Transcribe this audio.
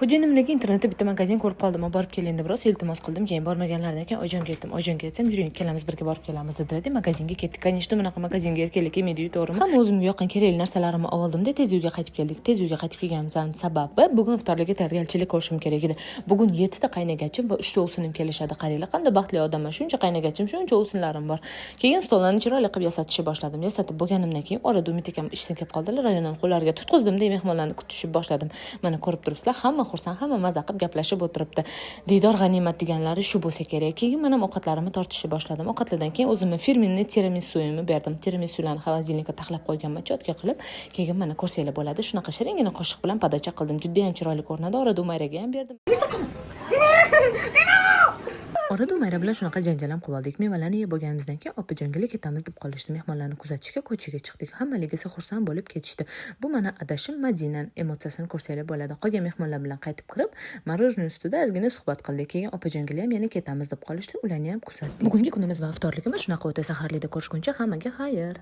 Xo'jayinimdagi internetda bitta magazin ko'rib qoldim, borib keling deb biroz iltimos qildim. Keyin bormaganlardan keyin oyijonga aytdim. Oyijonga aytsam, yuring, ikkalamiz birga borib kelamiz dedilar. Magazinga ketdik. Конечно, bunaqa magazinga erkaklar kelmaydi-yu, to'g'rimi? Hamma o'zimga yoqqan kerakli narsalarimni oldim-da, tez uyga qaytib keldik. Tez uyga qaytib kelganimizdan sababi bugun iftorlikka tayyorgarchilik ko'rishim kerak edi. Bugun 7 ta qaynagachim va 3 ta o'sinim kelishadi. Qaranglar, qanday baxtli odamman. Shuncha qaynagachim, shuncha o'sinlarim bor. Keyin stollarni chiroyli qilib yasatishni boshladim. Yasatib bo'lganimdan keyin orada Umid akam ishdan kelib qoldilar. Rayondan qo'llariga tutqizdim-da, mehmonlarni kutishni boshladim. Mana ko'rib turibsizlar, hamma xursand, hamma maza qilib gaplashib o'tiribdi. Diydor g'animat deganlari shu bo'lsa kerak. Keyin men ham ovqatlarimni tortishni boshladim. Ovqatlardan keyin o'zimni firmenniy tiramisuimni berdim. Tiramisularni xolodilnikka taxlab qo'yganman, chotka qilib. Keyin mana ko'rsanglar bo'ladi, shunaqa shiringina qoshiq bilan podacha qildim. Juda ham chiroyli ko'rinadi. Orada Umayraga ham berdim. Orada Umayra bilan shunaqa janjal ham qildik. Mevalarni yeb bo'lganimizdan keyin opajonga ketamiz deb qolishdi. Mehmonlarni kuzatishga ko'chaga chiqdik. Hammalik esa xursand bo'lib ketishdi. Bu mana adashim Madinaning emotsiyasini ko'rsanglar bo'ladi. Qolgan mehmonlar bilan qaytib kirib, marojniy ustida ozgina suhbat qildik. Keyin opajonga ham yana ketamiz deb qolishdi. Ularni ham kuzatdik. Bugungi kunimiz va iftorligimiz shunaqa o'tsa, saharlikda ko'rishguncha hammaga xayr.